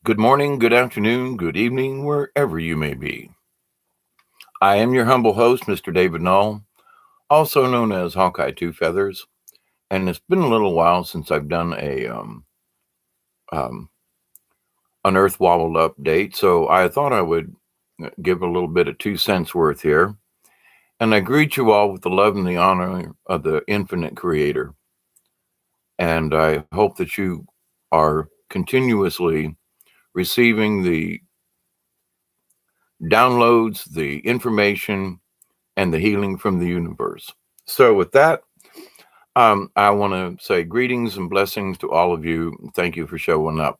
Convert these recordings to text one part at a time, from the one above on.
Good morning, good afternoon, good evening, wherever you may be. I am your humble host, Mr. David Null, also known as Hawkeye Two Feathers, and it's been a little while since I've done um, an Earth Wobble update, so I thought I would give a little bit of 2 cents worth here. And I greet you all with the love and the honor of the infinite Creator. And I hope that you are continuously receiving the downloads, the information, and the healing from the universe. So, with that, I want to say greetings and blessings to all of you. Thank you for showing up.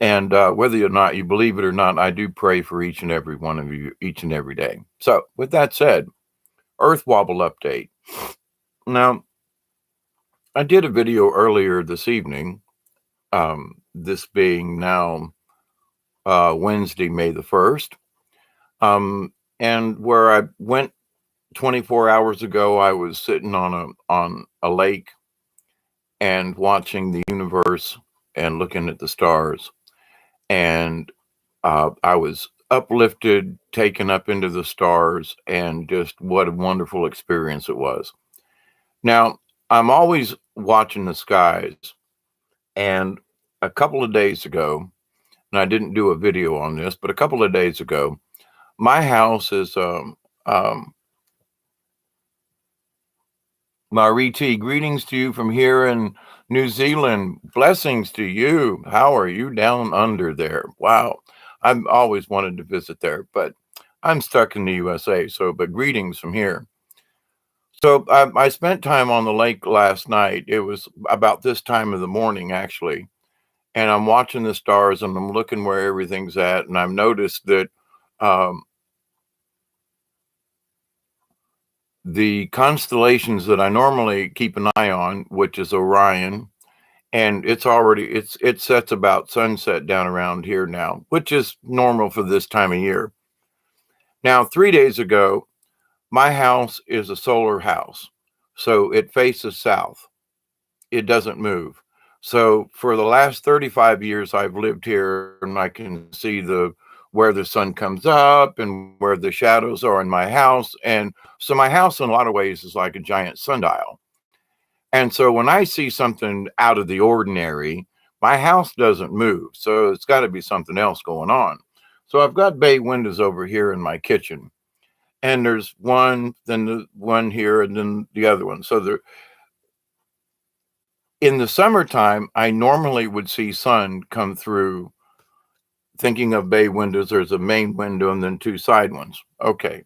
And whether or not you believe it or not, I do pray for each and every one of you each and every day. So, with that said, Earth Wobble update. Now, I did a video earlier this evening, this being now Wednesday, May the 1st, and where I went 24 hours ago. I was sitting on a lake and watching the universe and looking at the stars. And I was uplifted, taken up into the stars, and just what a wonderful experience it was. Now, I'm always watching the skies. And a couple of days ago, and I didn't do a video on this, but a couple of days ago, my house is um, Mariti, greetings to you from here in New Zealand. Blessings to you. How are you down under there? Wow. I've always wanted to visit there, but I'm stuck in the USA. So, but greetings from here. So, I spent time on the lake last night. It was about this time of the morning, actually. And I'm watching the stars and I'm looking where everything's at. And I've noticed that um, the constellations that I normally keep an eye on, which is Orion, and it sets about sunset down around here now, which is normal for this time of year. Now, 3 days ago, my house is a solar house, so it faces south. It doesn't move. So for the last 35 years I've lived here, and I can see the where the sun comes up and where the shadows are in my house. And so my house in a lot of ways is like a giant sundial. And so when I see something out of the ordinary, my house doesn't move. So it's got to be something else going on. So I've got bay windows over here in my kitchen. And there's one, then the one here, and then the other one. So there, in the summertime, I normally would see sun come through. Thinking of bay windows, there's a main window and then two side ones. Okay.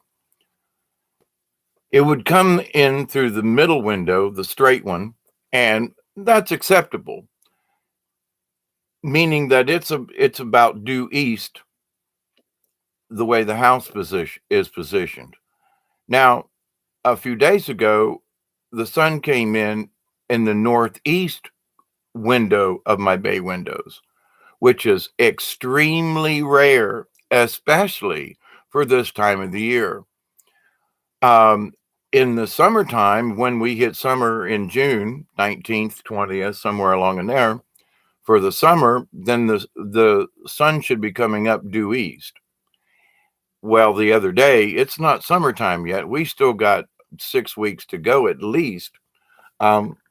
It would come in through the middle window, the straight one, and that's acceptable, meaning that it's about due east the way the house position is positioned. Now, a few days ago, the sun came in the northeast window of my bay windows, which is extremely rare, especially for this time of the year. Um, in the summertime, when we hit summer in June 19th, 20th, somewhere along in there, for the summer, then the sun should be coming up due east. Well, the other day, it's not summertime yet. We still got 6 weeks to go at least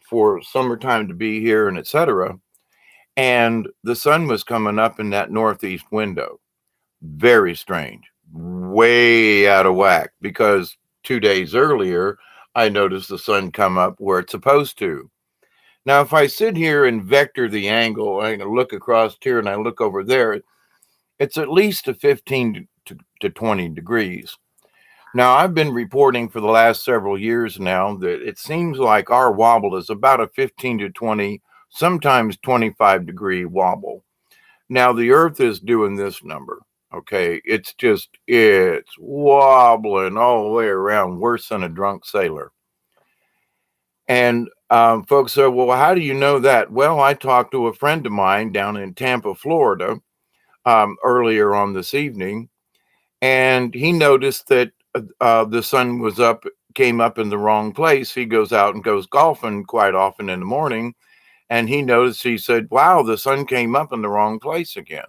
for summertime to be here and etc. And the sun was coming up in that northeast window. Very strange, way out of whack, because 2 days earlier, I noticed the sun come up where it's supposed to. Now, if I sit here and vector the angle, I look across here and I look over there, it's at least a 15 to 20 degrees. Now, I've been reporting for the last several years now that it seems like our wobble is about a 15 to 20, sometimes 25-degree wobble. Now, the Earth is doing this number. Okay, it's wobbling all the way around, worse than a drunk sailor. And folks said, well, how do you know that? Well, I talked to a friend of mine down in Tampa, Florida, earlier on this evening, and he noticed that the sun came up in the wrong place. He goes out and goes golfing quite often in the morning, and he noticed. He said, "Wow, the sun came up in the wrong place again."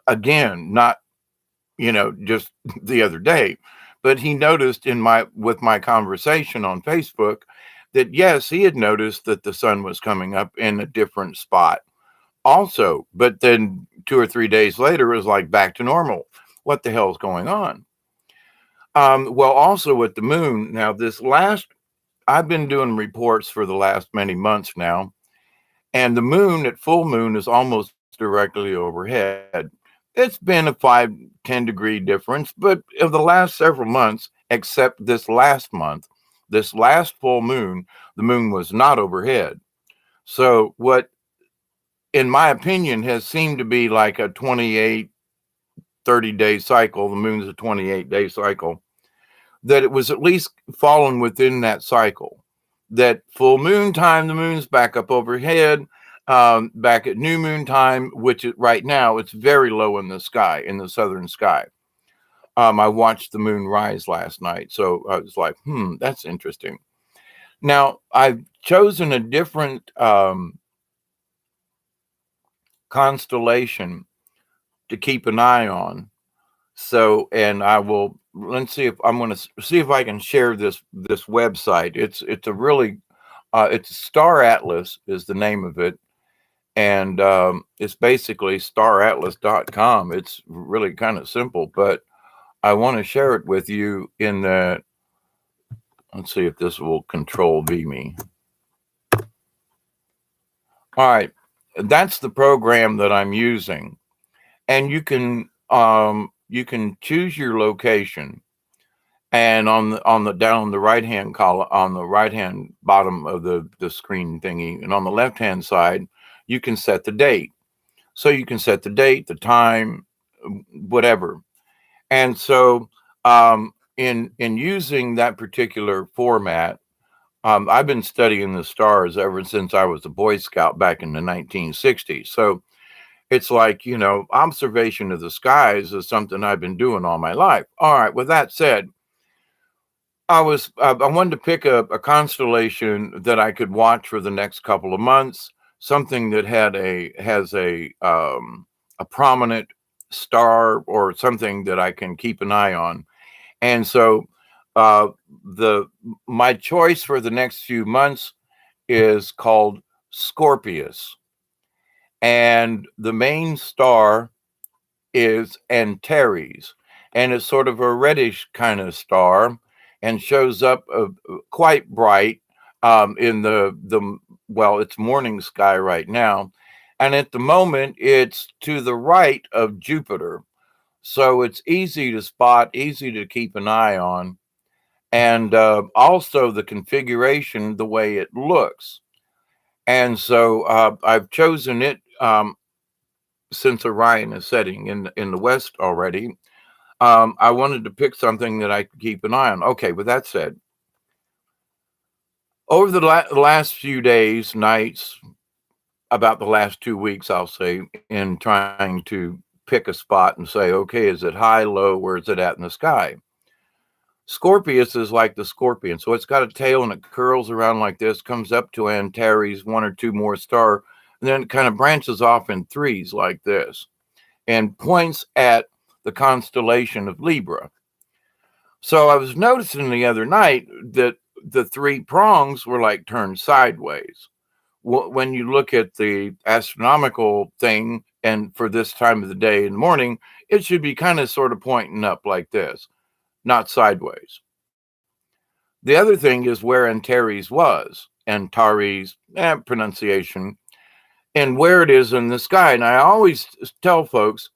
Again, not just the other day, but he noticed in my with my conversation on Facebook that yes, he had noticed that the sun was coming up in a different spot also, but then 2 or 3 days later it was like back to normal. What the hell's going on? Well, also with the moon. Now, I've been doing reports for the last many months now, and the moon at full moon is almost directly overhead. It's been a 5-10 degree difference, but of the last several months, except this last full moon, the moon was not overhead. So, what, in my opinion, has seemed to be like a 28, 30-day cycle, the moon's a 28-day cycle, that it was at least fallen within that cycle. That full moon time, the moon's back up overhead. Back at new moon time, which right now it's very low in the sky, in the southern sky. I watched the moon rise last night, so I was like, that's interesting. Now I've chosen a different constellation to keep an eye on. So, and I will let's see if I'm going to see if I can share this website. It's a really it's Star Atlas is the name of it, and it's basically staratlas.com. It's really kind of simple, but I want to share it with you in that. Let's see if this will control V me. All right, that's the program that I'm using, and you can choose your location, and on the down the right hand column, on the right hand bottom of the screen thingy, and on the left hand side, you can set the date. So you can set the date, the time, whatever. And so in using that particular format, I've been studying the stars ever since I was a Boy Scout back in the 1960s. So it's like, observation of the skies is something I've been doing all my life. All right. With that said, I wanted to pick a constellation that I could watch for the next couple of months, something that has a prominent star or something that I can keep an eye on. And so uh, the my choice for the next few months is called Scorpius, and the main star is Antares, and it's sort of a reddish kind of star, and shows up quite bright in the well, it's morning sky right now, and at the moment it's to the right of Jupiter, so it's easy to spot, easy to keep an eye on, and also the configuration, the way it looks, and so I've chosen it. Since Orion is setting in the west already, I wanted to pick something that I could keep an eye on. Okay, with that said, over the last few days, nights, about the last 2 weeks, I'll say, in trying to pick a spot and say, okay, is it high, low, where is it at in the sky? Scorpius is like the scorpion. So it's got a tail and it curls around like this, comes up to Antares, one or two more star, and then it kind of branches off in threes like this and points at the constellation of Libra. So I was noticing the other night that the three prongs were like turned sideways. When you look at the astronomical thing, and for this time of the day in the morning, it should be kind of sort of pointing up like this, not sideways. The other thing is where Antares was, Antares, pronunciation, and where it is in the sky. And I always tell folks,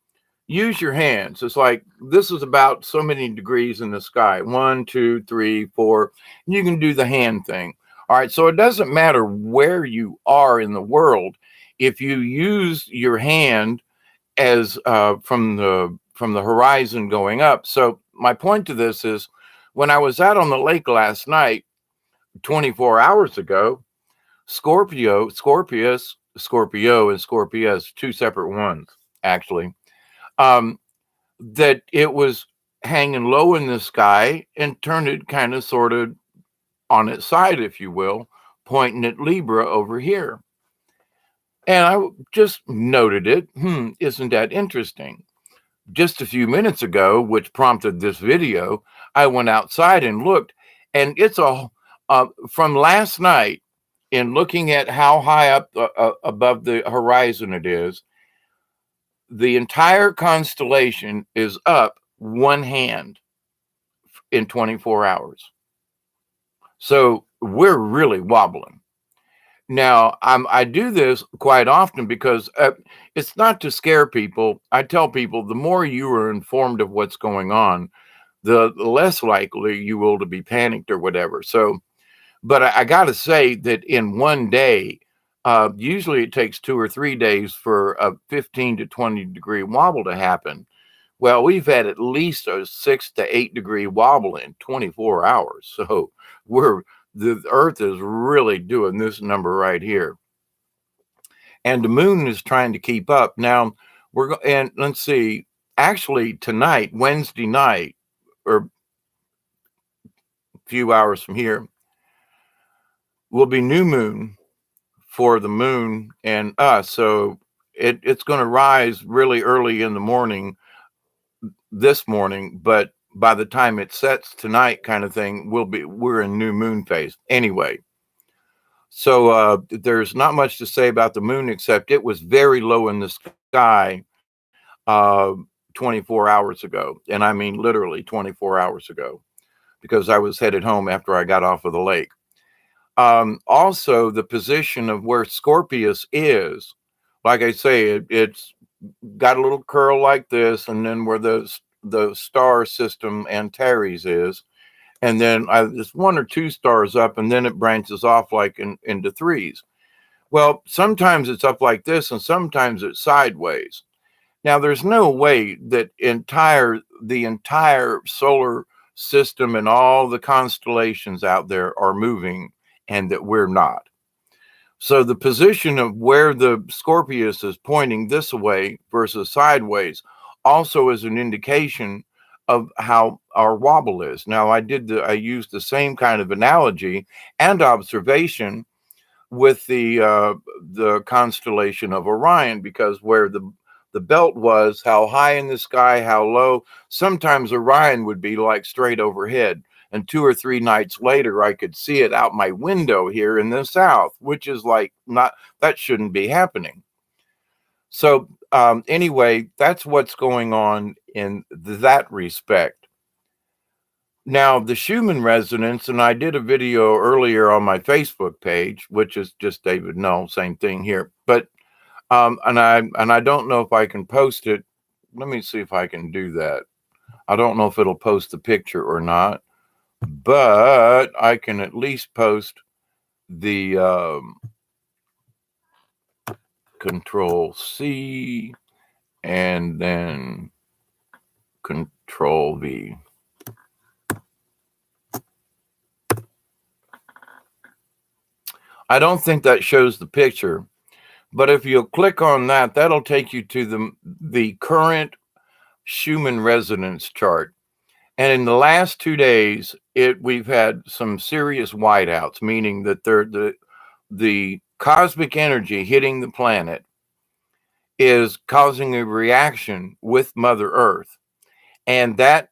use your hands. It's like this is about so many degrees in the sky, 1, 2, 3, 4. You can do the hand thing. All right. So it doesn't matter where you are in the world. If you use your hand as from the horizon going up. So my point to this is when I was out on the lake last night, 24 hours ago, Scorpio, and Scorpius, two separate ones, actually, um, that it was hanging low in the sky and turned it kind of sort of on its side, if you will, pointing at Libra over here. And just noted it. Isn't that interesting? Just a few minutes ago, which prompted this video, I went outside and looked, and it's from last night. In looking at how high up above the horizon it is, the entire constellation is up one hand in 24 hours. So we're really wobbling. Now, I do this quite often because it's not to scare people. I tell people the more you are informed of what's going on, the less likely you will to be panicked or whatever. So, but I got to say that in one day, usually it takes 2 or 3 days for a 15 to 20 degree wobble to happen. Well, we've had at least a 6 to 8 degree wobble in 24 hours. So the Earth is really doing this number right here. And the moon is trying to keep up. Now, and let's see, actually tonight, Wednesday night, or a few hours from here, will be new moon for the moon and us. So it's going to rise really early in the morning this morning, but by the time it sets tonight, kind of thing, we're in new moon phase anyway. So there's not much to say about the moon except it was very low in the sky 24 hours ago, and I mean literally 24 hours ago, because I was headed home after I got off of the lake. Also, the position of where Scorpius is, like I say, it's got a little curl like this, and then where the star system Antares is, and then there's 1 or 2 stars up, and then it branches off like into threes. Well, sometimes it's up like this, and sometimes it's sideways. Now, there's no way that the entire solar system and all the constellations out there are moving and that we're not. So the position of where the Scorpius is pointing this way versus sideways also is an indication of how our wobble is. Now, I used the same kind of analogy and observation with the constellation of Orion, because where the belt was, how high in the sky, how low, sometimes Orion would be like straight overhead. And 2 or 3 nights later, I could see it out my window here in the south, which is like that shouldn't be happening. So anyway, that's what's going on in that respect. Now, the Schumann resonance, and I did a video earlier on my Facebook page, which is just David Null, same thing here. But and I don't know if I can post it. Let me see if I can do that. I don't know if it'll post the picture or not, but I can at least post the Control C and then Control V. I don't think that shows the picture, but if you'll click on that, that'll take you to the current Schumann resonance chart. And in the last 2 days, we've had some serious whiteouts, meaning that the cosmic energy hitting the planet is causing a reaction with Mother Earth. And that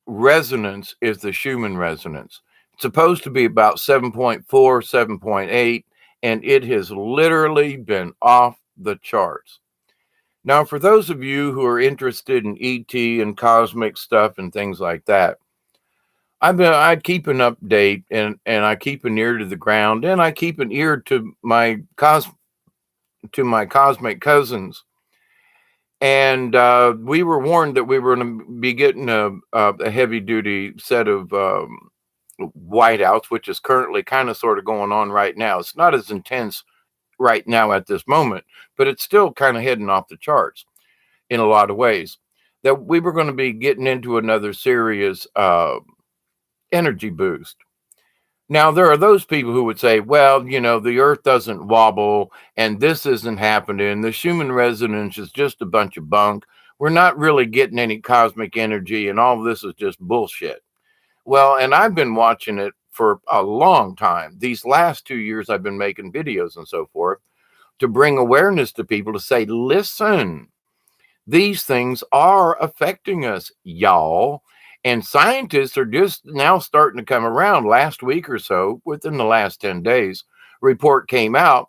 resonance is the Schumann resonance. It's supposed to be about 7.4, 7.8, and it has literally been off the charts. Now, for those of you who are interested in ET and cosmic stuff and things like that, I keep an update and I keep an ear to the ground, and I keep an ear to my cosmic cousins. And we were warned that we were going to be getting a heavy duty set of whiteouts, which is currently kind of sort of going on right now. It's not as intense right now at this moment, but it's still kind of heading off the charts in a lot of ways. That we were going to be getting into another serious energy boost. Now, there are those people who would say, well, the Earth doesn't wobble and this isn't happening. The Schumann resonance is just a bunch of bunk. We're not really getting any cosmic energy, and all of this is just bullshit. Well, and I've been watching it for a long time. These last 2 years, I've been making videos and so forth. to bring awareness to people to say, listen, these things are affecting us, y'all. And scientists are just now starting to come around. Last week or so, within the last 10 days, report came out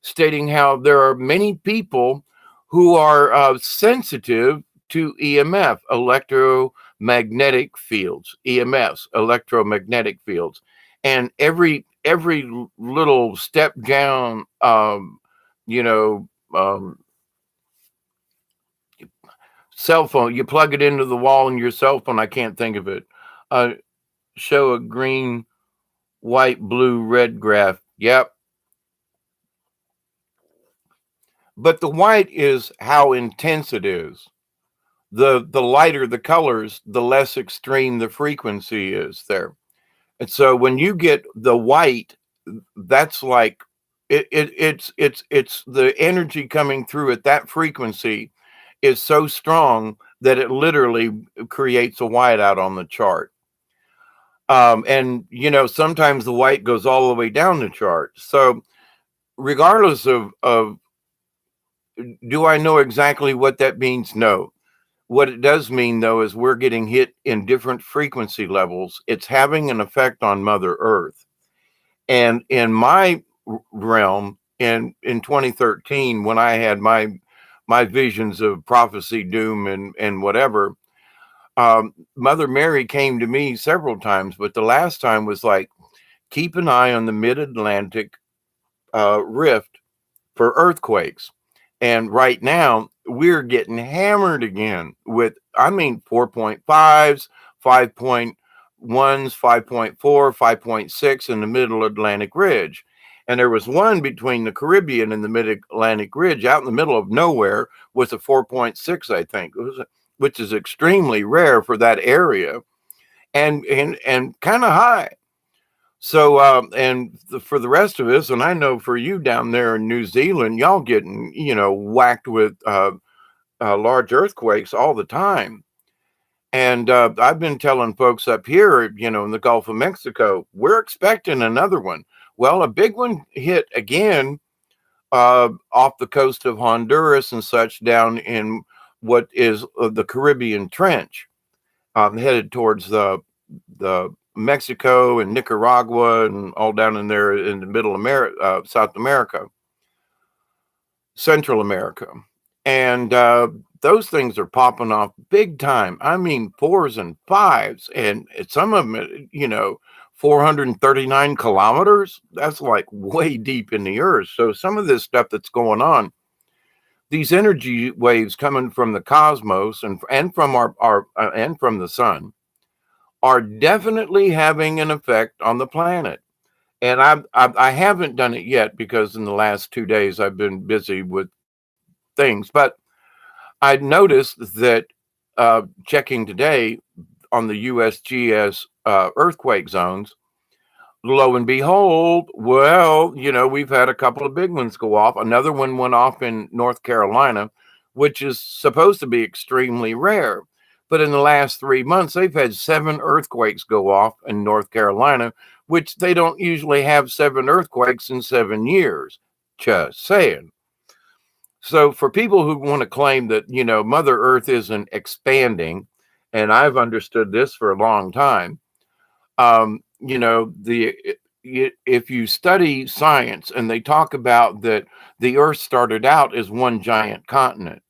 stating how there are many people who are sensitive to EMF, electromagnetic fields, EMFs, electromagnetic fields, and every little step down, you know, cell phone, you plug it into the wall in your cell phone. I can't think of it. Uh, Show a green, white, blue, red graph. Yep. But the white is how intense it is. The lighter the colors, the less extreme the frequency is there. And so when you get the white, that's like it's the energy coming through at that frequency is so strong that it literally creates a whiteout on the chart. And sometimes the white goes all the way down the chart. So regardless of do I know exactly what that means? No. What it does mean, though, is we're getting hit in different frequency levels. It's having an effect on Mother Earth. And in my realm, in 2013, when I had my visions of prophecy, doom, and whatever, Mother Mary came to me several times, but the last time was like, keep an eye on the Mid-Atlantic rift for earthquakes. And right now, we're getting hammered again with, 4.5s, 5.1s, 5.4, 5.6 in the Middle Atlantic Ridge. And there was one between the Caribbean and the Mid Atlantic Ridge out in the middle of nowhere with a 4.6, I think, which is extremely rare for that area and kind of high. So, for the rest of us, and I know for you down there in New Zealand, y'all getting, whacked with large earthquakes all the time. And I've been telling folks up here, in the Gulf of Mexico, we're expecting another one. Well, a big one hit again off the coast of Honduras and such down in what is the Caribbean Trench, headed towards the Mexico and Nicaragua and all down in there in the middle America, South America, Central America. And those things are popping off big time. I mean, 4s and 5s, and some of them, 439 kilometers. That's like way deep in the earth. So some of this stuff that's going on, these energy waves coming from the cosmos and from our and from the sun, are definitely having an effect on the planet. And I haven't done it yet because in the last 2 days I've been busy with things. But I noticed that checking today on the USGS earthquake zones, lo and behold, well, we've had a couple of big ones go off. Another one went off in North Carolina, which is supposed to be extremely rare. But in the last 3 months, they've had 7 earthquakes go off in North Carolina, which they don't usually have 7 earthquakes in 7 years. Just saying. So for people who want to claim that, Mother Earth isn't expanding, and I've understood this for a long time, if you study science and they talk about that the Earth started out as one giant continent,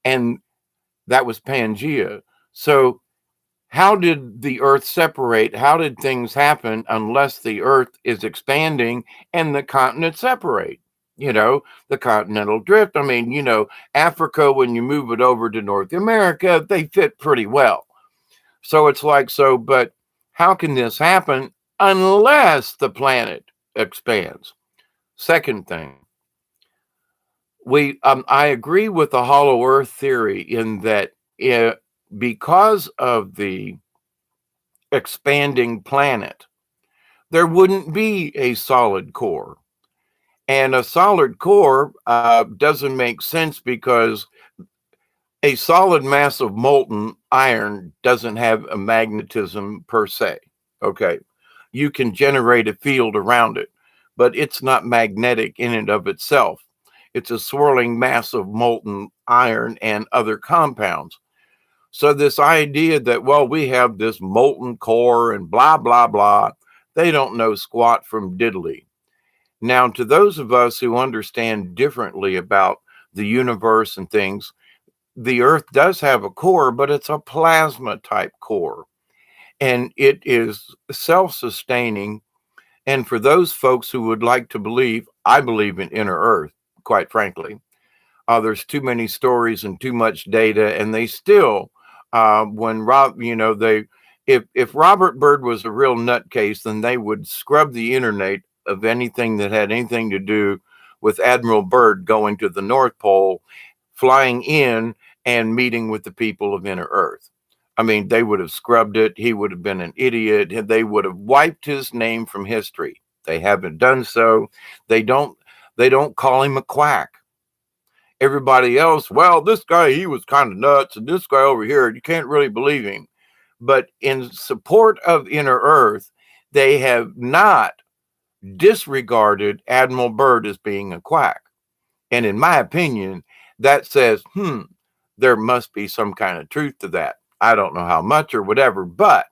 and that was Pangea. So how did the Earth separate? How did things happen unless the Earth is expanding and the continents separate? The continental drift. I mean, Africa, when you move it over to North America, they fit pretty well. So it's like, but how can this happen unless the planet expands? Second thing, I agree with the hollow earth theory in that because of the expanding planet, there wouldn't be a solid core. And a solid core doesn't make sense because a solid mass of molten iron doesn't have a magnetism per se. Okay. You can generate a field around it, but it's not magnetic in and of itself. It's a swirling mass of molten iron and other compounds. So this idea that, well, we have this molten core and blah, blah, blah, they don't know squat from diddly. Now, to those of us who understand differently about the universe and things, the Earth does have a core, but it's a plasma type core. And it is self sustaining. And for those folks who would like to believe, I believe in inner Earth, quite frankly. There's too many stories and too much data, and they still, when Rob, if Robert Byrd was a real nutcase, then they would scrub the internet of anything that had anything to do with Admiral Byrd going to the North Pole, flying in and meeting with the people of inner Earth. I mean, they would have scrubbed it. He would have been an idiot. They would have wiped his name from history. They haven't done so. They don't. They don't call him a quack. Everybody else, well, this guy, he was kind of nuts, and this guy over here, you can't really believe him. But in support of inner Earth, they have not disregarded Admiral Byrd as being a quack. And in my opinion, that says, there must be some kind of truth to that. I don't know how much or whatever, but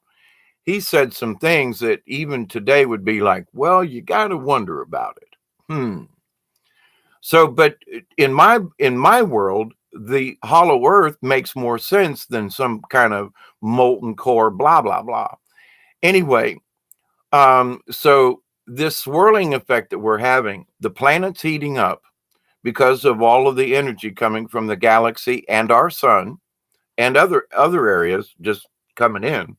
he said some things that even today would be like, well, you got to wonder about it. So, but in my world, the hollow earth makes more sense than some kind of molten core, blah, blah, blah. Anyway, so this swirling effect that we're having, the planet's heating up because of all of the energy coming from the galaxy and our sun and other areas just coming in.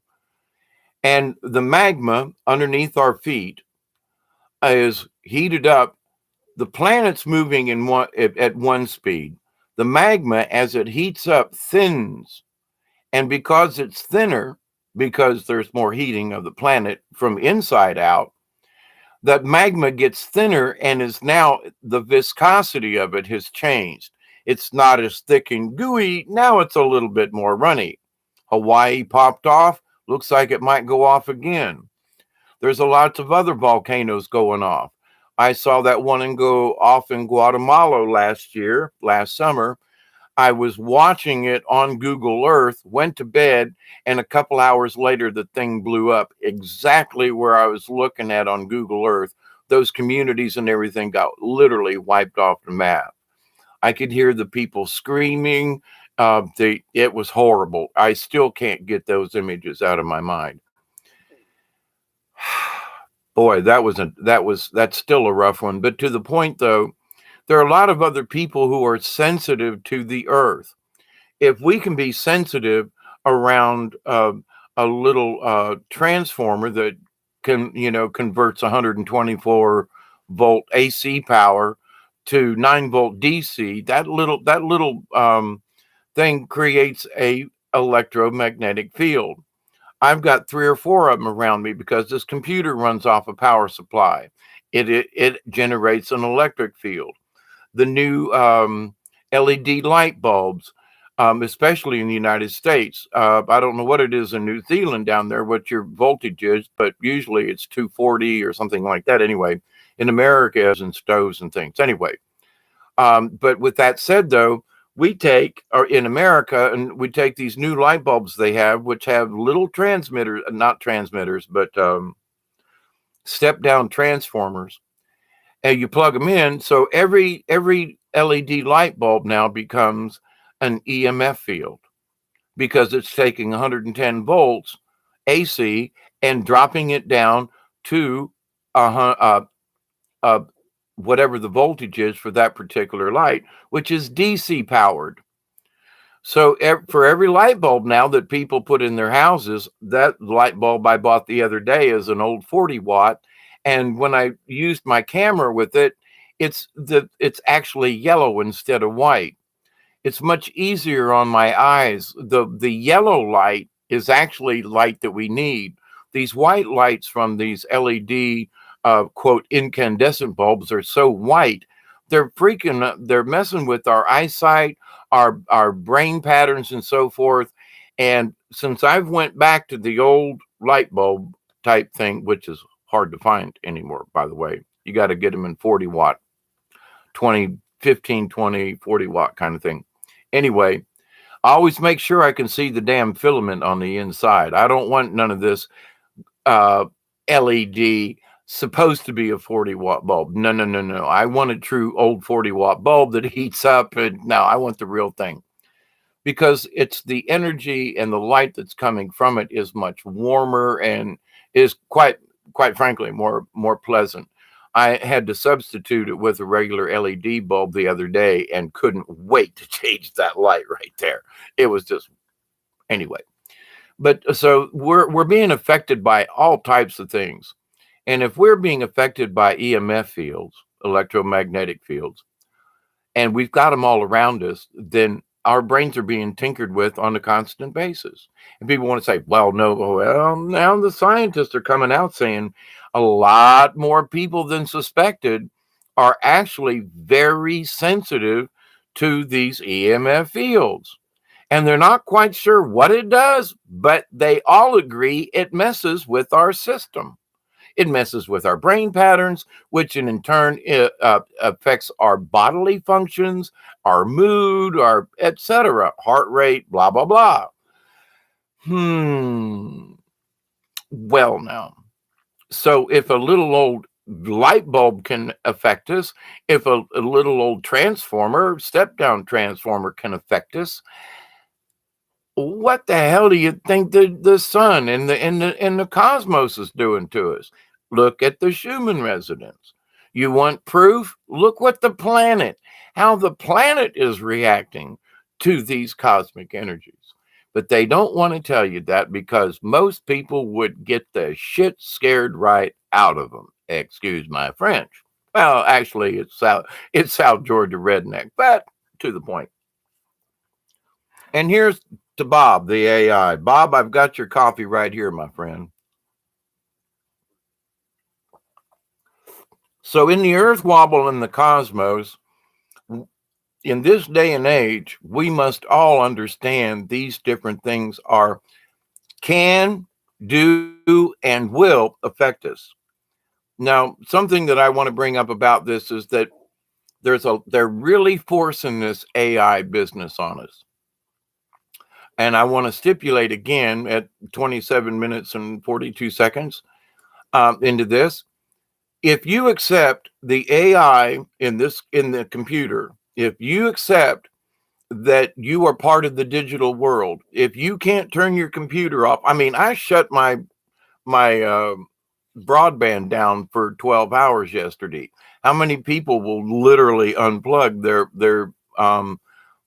And the magma underneath our feet is heated up. The planet's moving at one speed. The magma, as it heats up, thins. And because it's thinner, because there's more heating of the planet from inside out, that magma gets thinner and is now the viscosity of it has changed. It's not as thick and gooey. Now it's a little bit more runny. Hawaii popped off. Looks like it might go off again. There's a lots of other volcanoes going off. I saw that one go off in Guatemala last summer. I was watching it on Google Earth, went to bed, and a couple hours later, the thing blew up exactly where I was looking at on Google Earth. Those communities and everything got literally wiped off the map. I could hear the people screaming. It was horrible. I still can't get those images out of my mind. Boy, that's still a rough one. But to the point, though, there are a lot of other people who are sensitive to the earth. If we can be sensitive around a little transformer that converts 124 volt AC power to 9 volt DC, that little thing creates a electromagnetic field. I've got 3 or 4 of them around me because this computer runs off a power supply. It generates an electric field. The new LED light bulbs, especially in the United States. I don't know what it is in New Zealand down there, what your voltage is, but usually it's 240 or something like that. Anyway, in America, as in stoves and things. Anyway, but with that said, though, we take, or in America, and we take these new light bulbs they have, which have little transmitters, not transmitters, but step down transformers, and you plug them in. So every LED light bulb now becomes an EMF field because it's taking 110 volts AC and dropping it down to whatever the voltage is for that particular light, which is DC powered. So for every light bulb now that people put in their houses, that light bulb I bought the other day is an old 40 watt. And when I used my camera with it, it's actually yellow instead of white. It's much easier on my eyes. The yellow light is actually light that we need. These white lights from these LED quote incandescent bulbs are so white, they're messing with our eyesight, our brain patterns and so forth. And since I've went back to the old light bulb type thing, which is hard to find anymore, by the way, you got to get them in 40 watt, 20 15, 20, 40 watt kind of thing. Anyway, I always make sure I can see the damn filament on the inside. I don't want none of this uh, LED supposed to be a 40-watt bulb. No, no, no, no. I want a true old 40-watt bulb that heats up. And no, I want the real thing because it's the energy and the light that's coming from it is much warmer and is quite frankly more pleasant. I had to substitute it with a regular LED bulb the other day and couldn't wait to change that light right there. It was just anyway. But so we're being affected by all types of things. And if we're being affected by EMF fields, electromagnetic fields, and we've got them all around us, then our brains are being tinkered with on a constant basis. And people want to say, well, no, well, now the scientists are coming out saying a lot more people than suspected are actually very sensitive to these EMF fields. And they're not quite sure what it does, but they all agree it messes with our system. It messes with our brain patterns, which in turn affects our bodily functions, our mood, our etc., heart rate, blah, blah, blah. Well, now, so if a little old light bulb can affect us, if a little old transformer, step down transformer can affect us, what the hell do you think the sun and the cosmos is doing to us? Look at the Schumann resonance. You want proof? Look what how the planet is reacting to these cosmic energies. But they don't want to tell you that because most people would get the shit scared right out of them. Excuse my French. Well, actually, it's South Georgia redneck, but to the point. And here's to Bob, the AI. Bob, I've got your coffee right here, my friend. So in the Earth Wobble and the cosmos, in this day and age, we must all understand these different things can, do, and will affect us. Now, something that I want to bring up about this is that they're really forcing this AI business on us. And I want to stipulate again at 27 minutes and 42 seconds into this. If you accept the AI in the computer, if you accept that you are part of the digital world, if you can't turn your computer off, I mean, I shut my broadband down for 12 hours yesterday. How many people will literally unplug their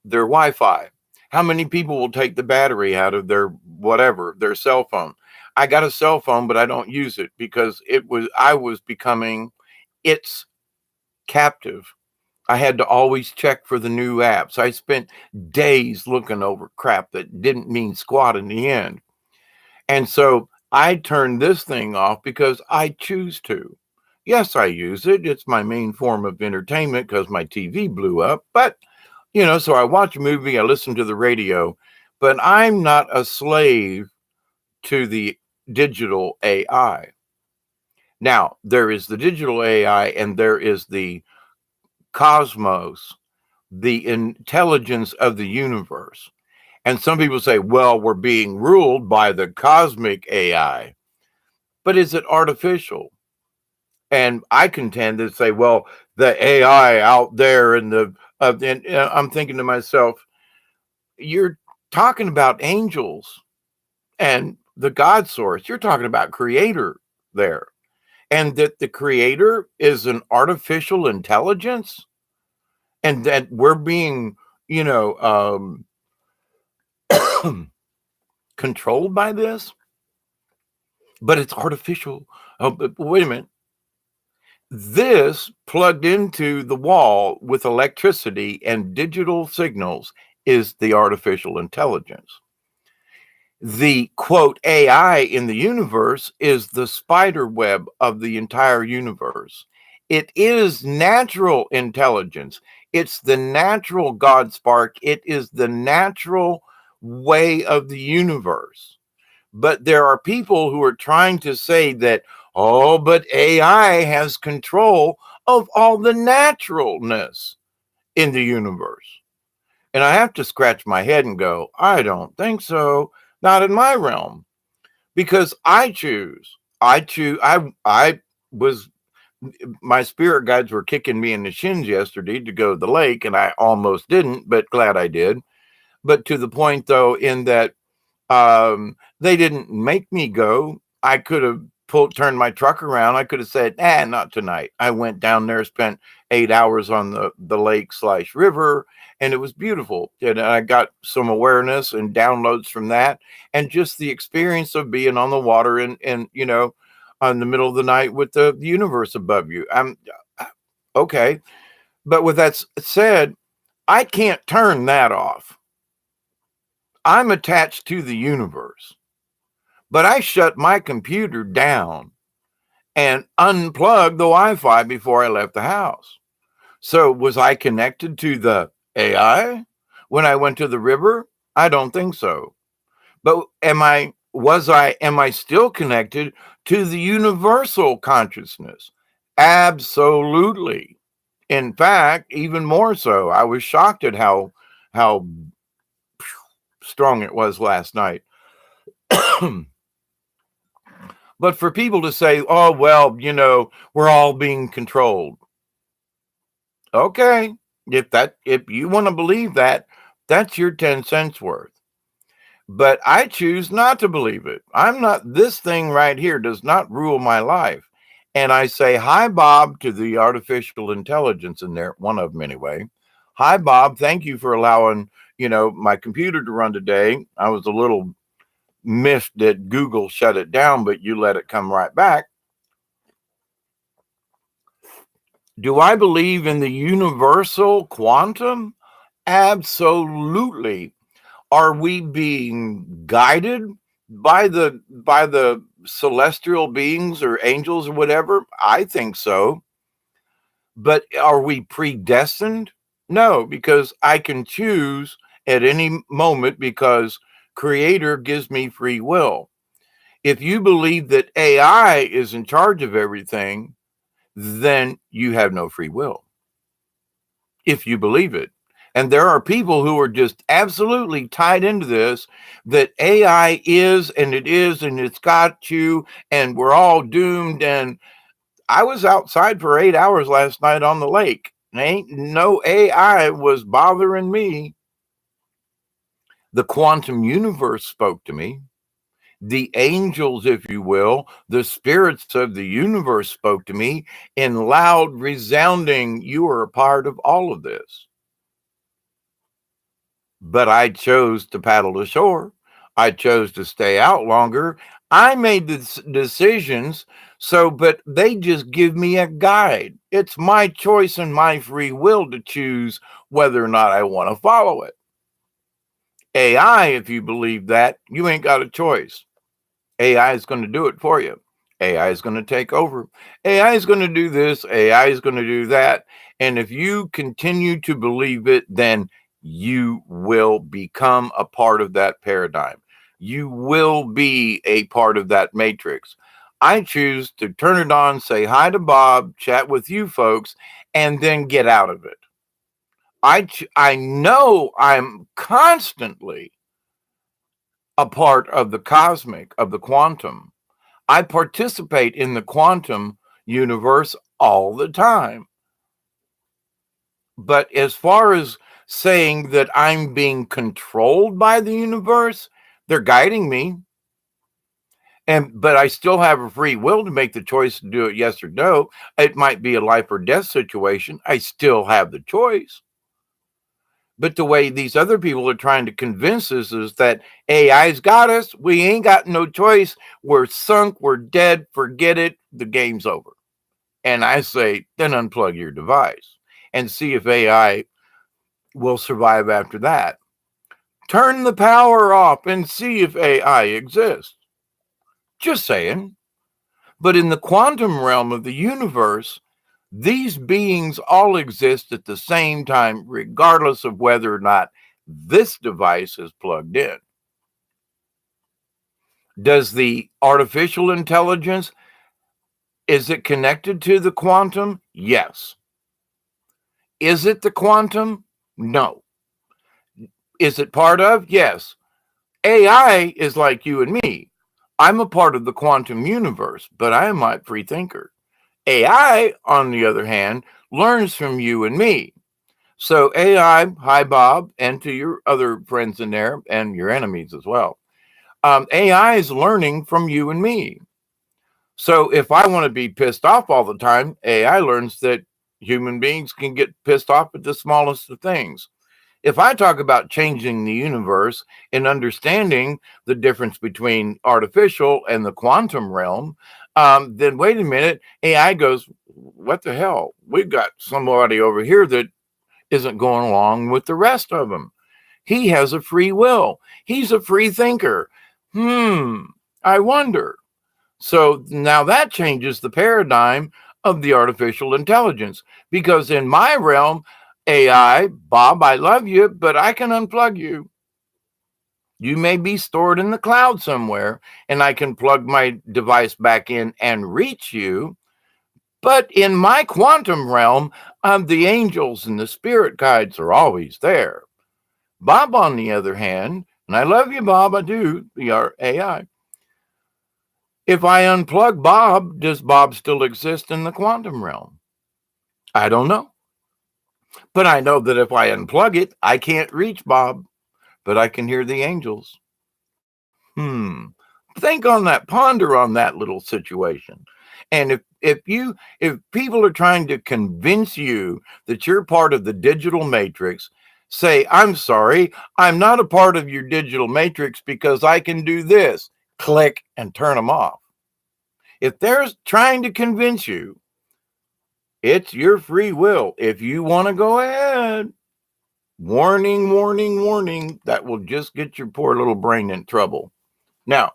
Wi-Fi? How many people will take the battery out of their cell phone? I got a cell phone, but I don't use it because I was becoming its captive. I had to always check for the new apps. I spent days looking over crap that didn't mean squat in the end. And so I turned this thing off because I choose to. Yes, I use it. It's my main form of entertainment because my TV blew up. But, so I watch a movie, I listen to the radio, but I'm not a slave to the digital AI. Now, there is the digital AI and there is the cosmos, the intelligence of the universe. And some people say, well, we're being ruled by the cosmic AI. But is it artificial? And I contend to say, well, the AI out there and I'm thinking to myself, you're talking about angels and the God source. You're talking about creator there. And that the creator is an artificial intelligence and that we're being, controlled by this, but it's artificial. Oh, but wait a minute. This plugged into the wall with electricity and digital signals is the artificial intelligence. The quote AI in the universe is the spider web of the entire universe. It is natural intelligence. It's the natural God spark. It is the natural way of the universe. But there are people who are trying to say that, but AI has control of all the naturalness. in the universe? And I have to scratch my head and go, I don't think so. Not in my realm. Because I choose. I was my spirit guides were kicking me in the shins yesterday to go to the lake, and I almost didn't, but glad I did. But to the point though, in that they didn't make me go. I could have turned my truck around. I could have said, not tonight. I went down there, spent 8 hours on the lake / river, and it was beautiful. And I got some awareness and downloads from that, and just the experience of being on the water and on the middle of the night with the universe above you. I'm okay. But with that said, I can't turn that off. I'm attached to the universe. But I shut my computer down and unplugged the Wi-Fi before I left the house. So was I connected to the AI when I went to the river? I don't think so. But am I still connected to the universal consciousness? Absolutely. In fact, even more so. I was shocked at how strong it was last night. But for people to say, oh, well, we're all being controlled. Okay. If you want to believe that, that's your 10 cents worth. But I choose not to believe it. This thing right here does not rule my life. And I say, hi, Bob, to the artificial intelligence in there, one of them anyway. Hi, Bob. Thank you for allowing, my computer to run today. I was a little miffed that Google shut it down, but you let it come right back. Do I believe in the universal quantum? Absolutely. Are we being guided by the celestial beings or angels or whatever? I think so. But are we predestined? No, because I can choose at any moment because Creator gives me free will. If you believe that AI is in charge of everything, then you have no free will. If you believe it. And there are people who are just absolutely tied into this, that AI is, and it is, and it's got you, and we're all doomed. And I was outside for 8 hours last night on the lake. Ain't no AI was bothering me. The quantum universe spoke to me. The angels, if you will, the spirits of the universe spoke to me in loud, resounding, you are a part of all of this. But I chose to paddle to shore. I chose to stay out longer. I made the decisions. But they just give me a guide. It's my choice and my free will to choose whether or not I want to follow it. AI, if you believe that, you ain't got a choice. AI is going to do it for you. AI is going to take over. AI is going to do this. AI is going to do that. And if you continue to believe it, then you will become a part of that paradigm. You will be a part of that matrix. I choose to turn it on, say hi to Bob, chat with you folks, and then get out of it. I know I'm constantly a part of the cosmic, of the quantum. I participate in the quantum universe all the time. But as far as saying that I'm being controlled by the universe, they're guiding me. But I still have a free will to make the choice to do it yes or no. It might be a life or death situation. I still have the choice. But the way these other people are trying to convince us is that AI's got us. We ain't got no choice. We're sunk. We're dead. Forget it. The game's over. And I say, then unplug your device and see if AI will survive after that. Turn the power off and see if AI exists. Just saying. But in the quantum realm of the universe, these beings all exist at the same time, regardless of whether or not this device is plugged in. Does the artificial intelligence, is it connected to the quantum? Yes. Is it the quantum? No. Is it part of? Yes. AI is like you and me. I'm a part of the quantum universe, but I am not free thinker. AI, on the other hand, learns from you and me. So AI, hi Bob, and to your other friends in there and your enemies as well. AI is learning from you and me. So if I want to be pissed off all the time, AI learns that human beings can get pissed off at the smallest of things. If I talk about changing the universe and understanding the difference between artificial and the quantum realm, then wait a minute, AI goes, what the hell? We've got somebody over here that isn't going along with the rest of them. He has a free will. He's a free thinker. I wonder. So now that changes the paradigm of the artificial intelligence because in my realm, AI, Bob, I love you, but I can unplug you. You may be stored in the cloud somewhere, and I can plug my device back in and reach you. But in my quantum realm, the angels and the spirit guides are always there. Bob, on the other hand, and I love you, Bob, I do, your AI. If I unplug Bob, does Bob still exist in the quantum realm? I don't know. But I know that if I unplug it, I can't reach Bob, but I can hear the angels. Think on that, ponder on that little situation. And if people are trying to convince you that you're part of the digital matrix, say, I'm sorry, I'm not a part of your digital matrix because I can do this. Click and turn them off. If they're trying to convince you, it's your free will. If you want to go ahead, warning, warning, warning, that will just get your poor little brain in trouble. Now,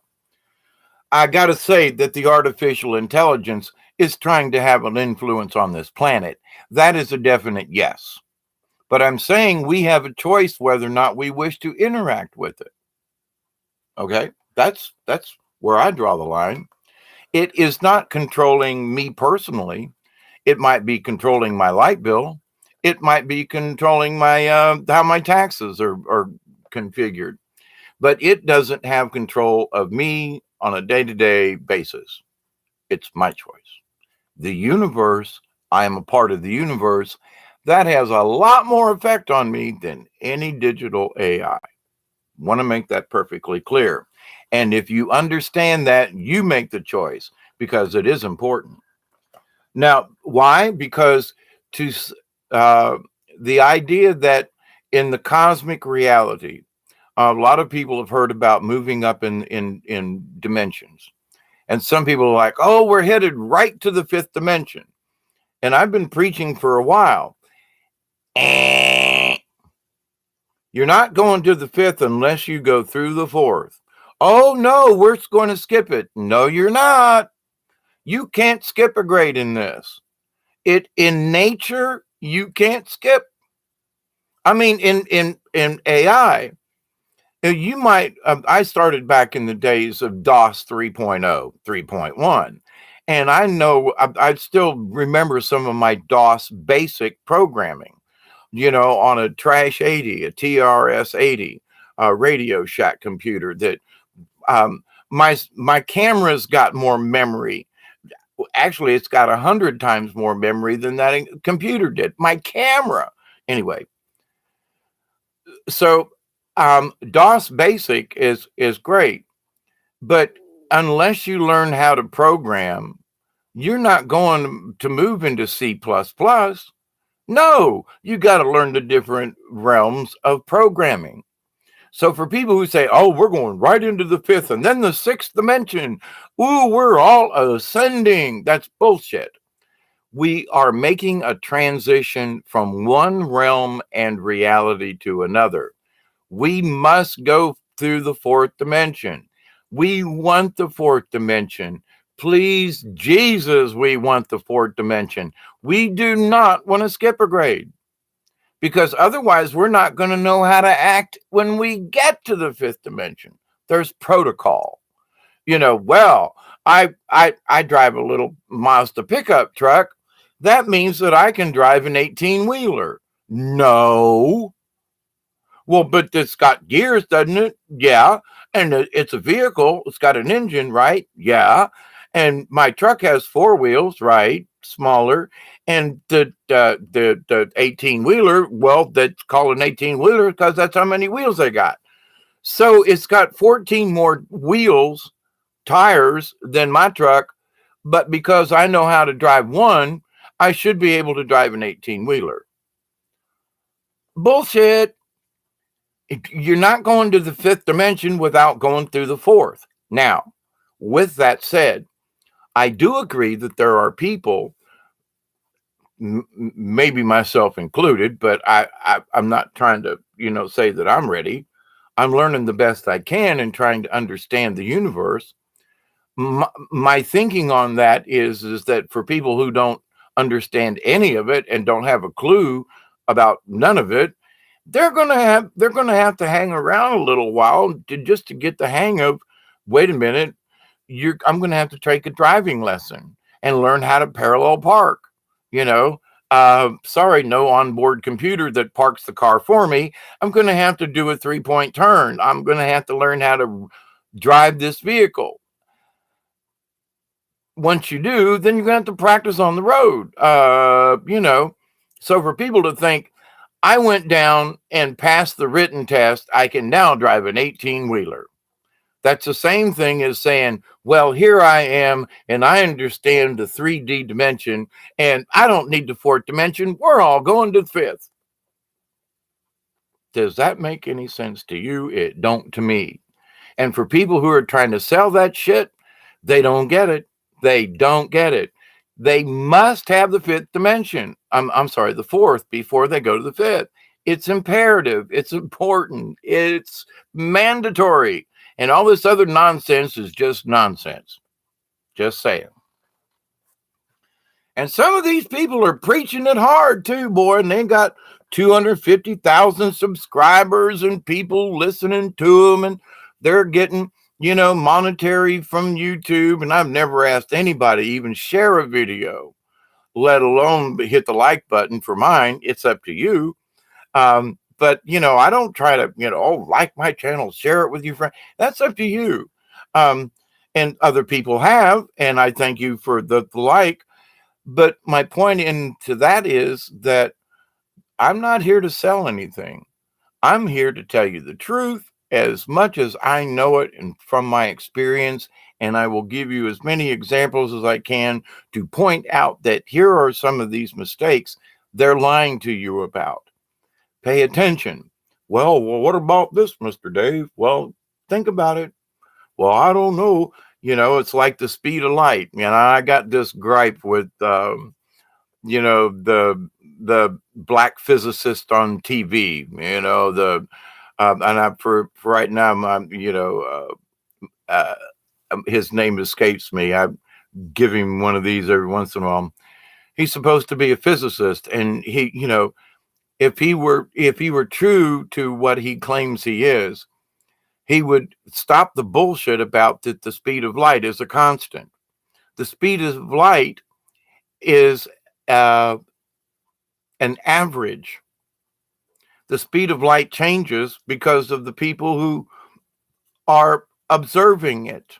I got to say that the artificial intelligence is trying to have an influence on this planet. That is a definite yes. But I'm saying we have a choice whether or not we wish to interact with it. Okay? That's where I draw the line. It is not controlling me personally. It might be controlling my light bill. It might be controlling my how my taxes are configured. But it doesn't have control of me on a day-to-day basis. It's my choice. The universe, I am a part of the universe. That has a lot more effect on me than any digital AI. Want to make that perfectly clear. And if you understand that, you make the choice because it is important. Now, why? Because to uh, the idea that in the cosmic reality, a lot of people have heard about moving up in dimensions, and some people are like, "Oh, we're headed right to the fifth dimension." And I've been preaching for a while. You're not going to the fifth unless you go through the fourth. Oh no, we're going to skip it. No, you're not. You can't skip a grade in this. It in nature you can't skip. I mean, in AI, you might. I started back in the days of DOS 3.0, 3.1, and I know I still remember some of my DOS basic programming. You know, on a Trash 80, a TRS 80, a Radio Shack computer. That my camera's got more memory. Actually, it's got 100 times more memory than that computer did. My camera, anyway. So DOS Basic is great, but unless you learn how to program, you're not going to move into C++. No, you got to learn the different realms of programming. So for people who say, "Oh, we're going right into the fifth and then the sixth dimension, ooh, we're all ascending," that's bullshit. We are making a transition from one realm and reality to another. We must go through the fourth dimension. We want the fourth dimension. Please, Jesus, we want the fourth dimension. We do not want to skip a grade because otherwise we're not going to know how to act when we get to the fifth dimension. There's protocol. You know, well, I drive a little Mazda pickup truck. That means that I can drive an 18-wheeler. No. Well, but it's got gears, doesn't it? Yeah. And it's a vehicle. It's got an engine, right? Yeah. And my truck has four wheels, right? Smaller. And the 18-wheeler, well, that's called an 18-wheeler because that's how many wheels they got. So it's got 14 more wheels, tires than my truck. But because I know how to drive one, I should be able to drive an 18-wheeler. Bullshit. You're not going to the fifth dimension without going through the fourth. Now, with that said, I do agree that there are people, maybe myself included, but I'm not trying to, say that I'm ready. I'm learning the best I can and trying to understand the universe. My thinking on that is that for people who don't understand any of it and don't have a clue about none of it, they're gonna have to hang around a little while just to get the hang of, wait a minute, I'm gonna have to take a driving lesson and learn how to parallel park. You know, sorry, no onboard computer that parks the car for me. I'm gonna have to do a 3-point turn. I'm gonna have to learn how to drive this vehicle. Once you do, then you're gonna have to practice on the road. So for people to think I went down and passed the written test, I can now drive an 18-wheeler. That's the same thing as saying, well, here I am and I understand the 3D dimension and I don't need the fourth dimension. We're all going to the fifth. Does that make any sense to you? It don't to me. And for people who are trying to sell that shit, they don't get it. They don't get it. They must have the fifth dimension. I'm sorry, the fourth before they go to the fifth. It's imperative. It's important. It's mandatory. And all this other nonsense is just nonsense. Just saying. And some of these people are preaching it hard too, boy. And they got 250,000 subscribers and people listening to them. And they're getting, monetary from YouTube. And I've never asked anybody even share a video, let alone hit the like button for mine. It's up to you. But I don't try to, like my channel, share it with your friend. That's up to you. And other people have, and I thank you for the like. But my point into that is that I'm not here to sell anything. I'm here to tell you the truth as much as I know it and from my experience. And I will give you as many examples as I can to point out that here are some of these mistakes they're lying to you about. Pay attention. Well, what about this, Mr. Dave? Well, think about it. Well, I don't know. It's like the speed of light. I got this gripe with, the black physicist on TV. And for right now, his name escapes me. I give him one of these every once in a while. He's supposed to be a physicist, and if he were true to what he claims he is, he would stop the bullshit about that the speed of light is a constant. The speed of light is an average. The speed of light changes because of the people who are observing it.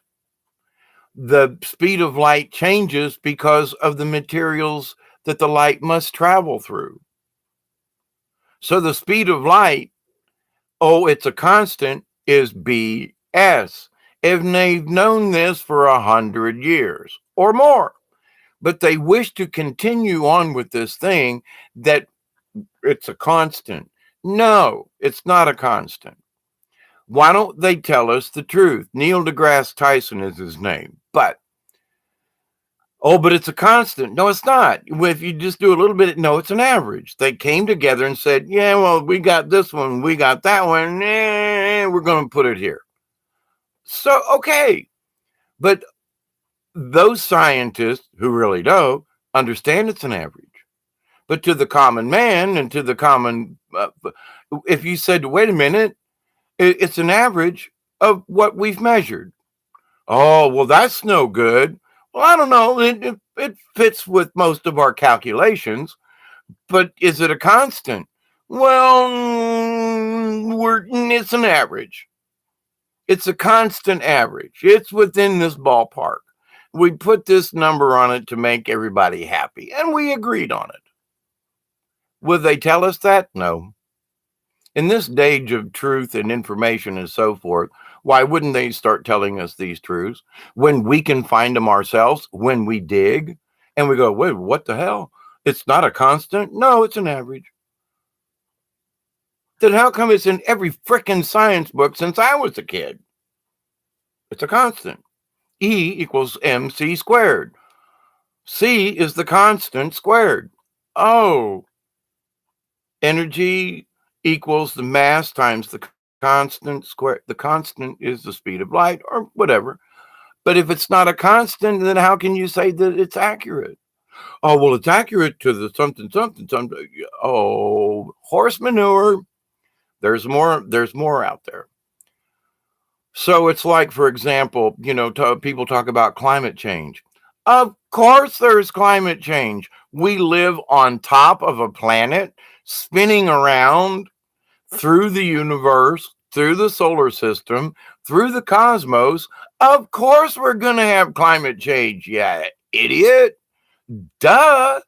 The speed of light changes because of the materials that the light must travel through. So the speed of light, it's a constant, is BS. If they've known this for 100 years or more, but they wish to continue on with this thing that it's a constant. No, it's not a constant. Why don't they tell us the truth? Neil deGrasse Tyson is his name, but it's a constant. No, it's not. If you just do a little bit, no, it's an average. They came together and said, yeah, well, we got this one, we got that one, we're going to put it here. So, okay. But those scientists who really know understand it's an average. But to the common man and to the common, if you said, wait a minute, it's an average of what we've measured. Oh, well, that's no good. Well, I don't know. It fits with most of our calculations, but is it a constant? Well, it's an average. It's a constant average. It's within this ballpark. We put this number on it to make everybody happy, and we agreed on it. Would they tell us that? No. In this age of truth and information and so forth, why wouldn't they start telling us these truths when we can find them ourselves, when we dig and we go, wait, what the hell? It's not a constant. No, it's an average. Then how come it's in every frickin' science book since I was a kid? It's a constant. E equals mc squared. C is the constant squared. Oh, energy equals the mass times the constant square. The constant is the speed of light or whatever. But if it's not a constant, then how can you say that it's accurate? Oh, well, it's accurate to the something, something, something. Oh, horse manure. There's more out there. So it's like, for example, people talk about climate change. Of course, there's climate change. We live on top of a planet spinning around through the universe, through the solar system, through the cosmos. Of course, we're going to have climate change. Yeah, idiot. Duh.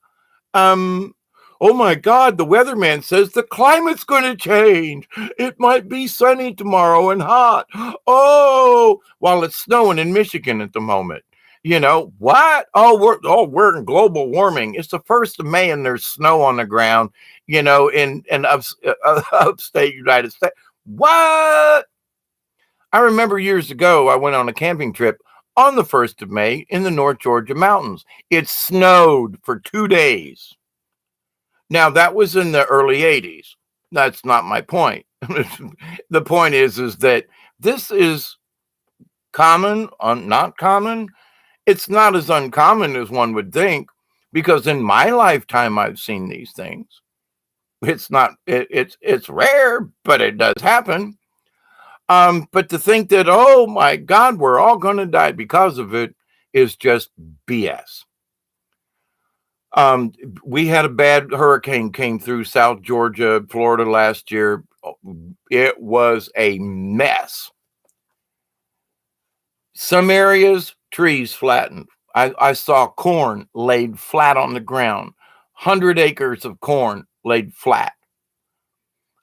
Oh my God, the weatherman says the climate's going to change. It might be sunny tomorrow and hot. Oh, while it's snowing in Michigan at the moment. What? We're in global warming. It's the 1st of May and there's snow on the ground, in upstate United States. What? I remember years ago, I went on a camping trip on the 1st of May in the North Georgia mountains. It snowed for 2 days. Now, that was in the early 80s. That's not my point. The point is that this is common, not common. It's not as uncommon as one would think, because in my lifetime, I've seen these things. It's rare, but it does happen. But to think that, oh my God, we're all going to die because of it is just BS. We had a bad hurricane came through South Georgia, Florida last year. It was a mess. Some areas, trees flattened. I saw corn laid flat on the ground. 100 acres of corn laid flat.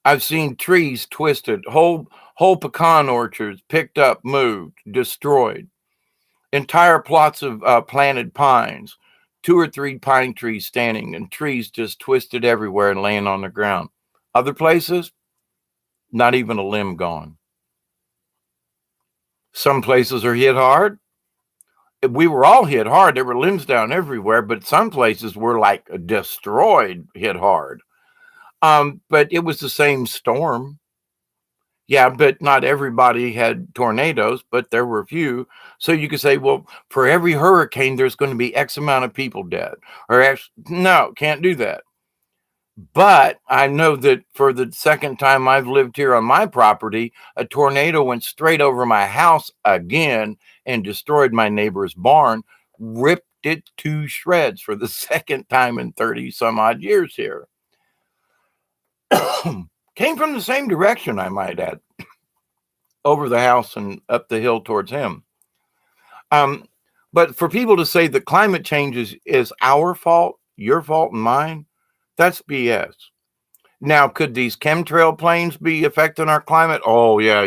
I've seen trees twisted, whole pecan orchards picked up, moved, destroyed. Entire plots of planted pines. 2 or 3 pine trees standing and trees just twisted everywhere and laying on the ground. Other places, not even a limb gone. Some places are hit hard. We were all hit hard. There were limbs down everywhere, but some places were like destroyed, hit hard. But it was the same storm. Yeah, but not everybody had tornadoes, but there were a few. So you could say, well, for every hurricane, there's going to be X amount of people dead. No, can't do that. But I know that for the second time I've lived here on my property, a tornado went straight over my house again and destroyed my neighbor's barn, ripped it to shreds for the second time in 30 some odd years here. Came from the same direction, I might add, over the house and up the hill towards him. But for people to say that climate change is our fault, your fault, and mine, that's BS. Now, could these chemtrail planes be affecting our climate? Oh, yeah.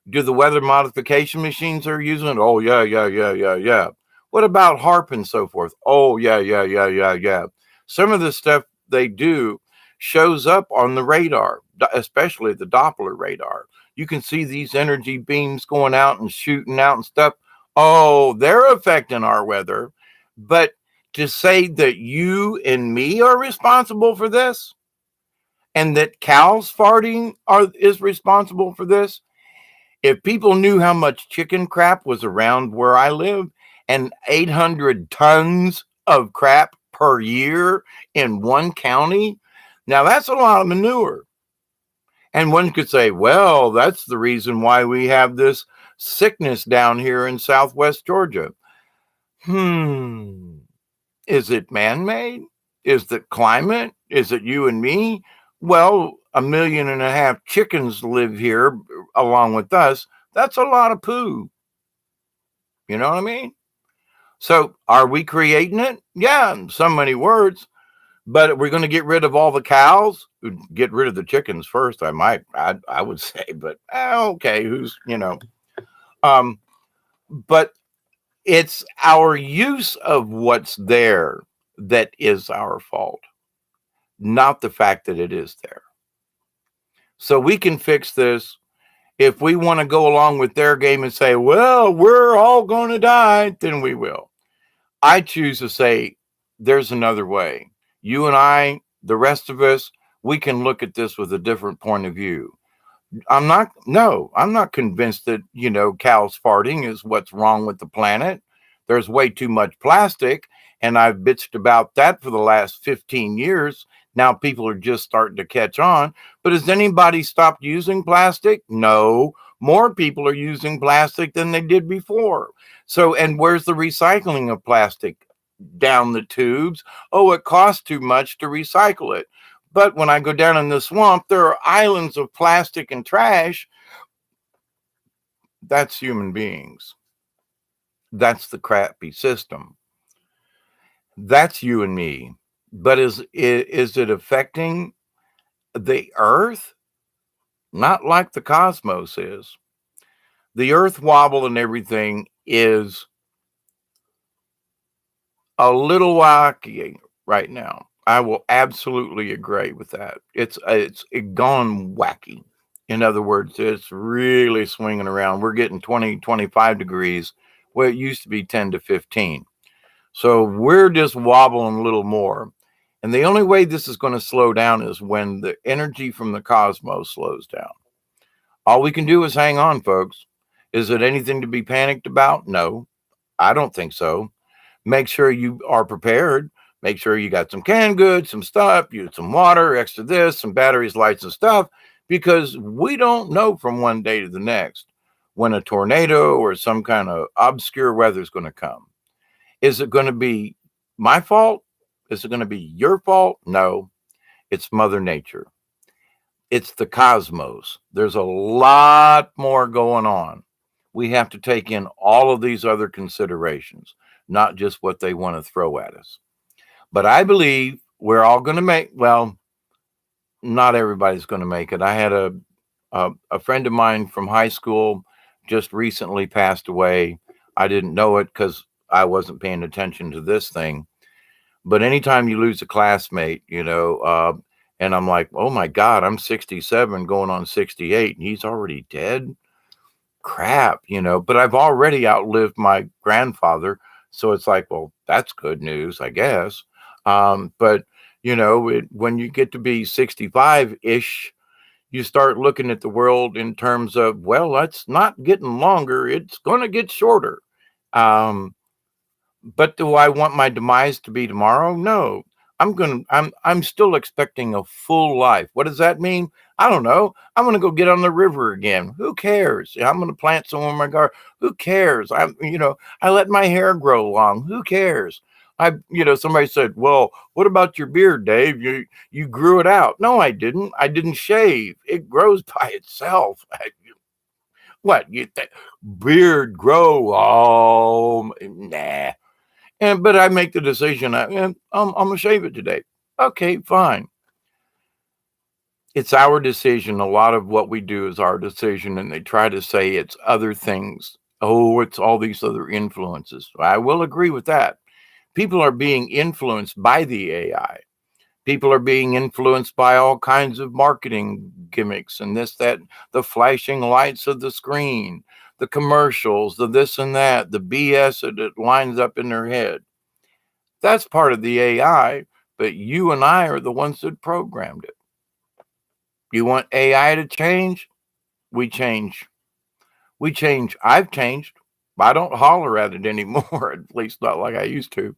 Do the weather modification machines they're using? Oh, yeah. What about HARP and so forth? Oh, yeah. Some of the stuff they do shows up on the radar, especially the Doppler radar. You can see these energy beams going out and shooting out and stuff. Oh, they're affecting our weather. But to say that you and me are responsible for this, and that cows farting is responsible for this, if people knew how much chicken crap was around where I live, and 800 tons of crap per year in one county, now that's a lot of manure. And one could say, well, that's the reason why we have this sickness down here in Southwest Georgia. Hmm. Is it man-made? Is it climate? Is it you and me? Well, 1.5 million chickens live here along with us. That's a lot of poo. You know what I mean? So are we creating it? Yeah, in so many words. But we're going to get rid of all the cows. Get rid of the chickens first. I would say, but okay, um, but it's our use of what's there that is our fault, not the fact that it is there. So we can fix this if we want to go along with their game and say, well, we're all going to die, then we will. I choose to say, there's another way. You and I, the rest of us, we can look at this with a different point of view. I'm not convinced that, cows farting is what's wrong with the planet. There's way too much plastic, and I've bitched about that for the last 15 years. Now people are just starting to catch on. But has anybody stopped using plastic? No. More people are using plastic than they did before. So, and where's the recycling of plastic? Down the tubes. Oh, it costs too much to recycle it. But when I go down in the swamp, there are islands of plastic and trash. That's human beings. That's the crappy system. That's you and me. But is it affecting the earth? Not like the cosmos is. The earth wobble and everything is a little wacky right now. I will absolutely agree with that. It's gone wacky. In other words, it's really swinging around. We're getting 20, 25 degrees where it used to be 10 to 15. So we're just wobbling a little more. And the only way this is going to slow down is when the energy from the cosmos slows down. All we can do is hang on, folks. Is it anything to be panicked about? No, I don't think so. Make sure you are prepared. Make sure you got some canned goods, some stuff, you some water, extra this, some batteries, lights, and stuff, because we don't know from one day to the next when a tornado or some kind of obscure weather is going to come. Is it going to be my fault? Is it going to be your fault? No, it's Mother Nature. It's the cosmos. There's a lot more going on. We have to take in all of these other considerations, not just what they want to throw at us. But I believe we're all going to well, not everybody's going to make it. I had a friend of mine from high school just recently passed away. I didn't know it because I wasn't paying attention to this thing. But anytime you lose a classmate, and I'm like, oh my God, I'm 67 going on 68 and he's already dead. Crap, but I've already outlived my grandfather. So it's like, well, that's good news, I guess. But, when you get to be 65 ish, you start looking at the world in terms of, well, it's not getting longer, it's going to get shorter. Um, but do I want my demise to be tomorrow? No. I'm still expecting a full life. What does that mean? I don't know. I'm gonna go get on the river again. Who cares? I'm gonna plant some in my garden. Who cares? I let my hair grow long. Who cares? Somebody said, well, what about your beard, Dave? You grew it out. No, I didn't. I didn't shave. It grows by itself. What you think? Beard grow? Oh, nah. But I make the decision. I'm gonna shave it today. Okay, fine. It's our decision. A lot of what we do is our decision, and they try to say it's other things. Oh, it's all these other influences. I will agree with that. People are being influenced by the AI. People are being influenced by all kinds of marketing gimmicks and this, that, the flashing lights of the screen, the commercials, the this and that, the BS that it lines up in their head. That's part of the AI, but you and I are the ones that programmed it. You want AI to change? We change. We change. I've changed. I don't holler at it anymore, at least not like I used to.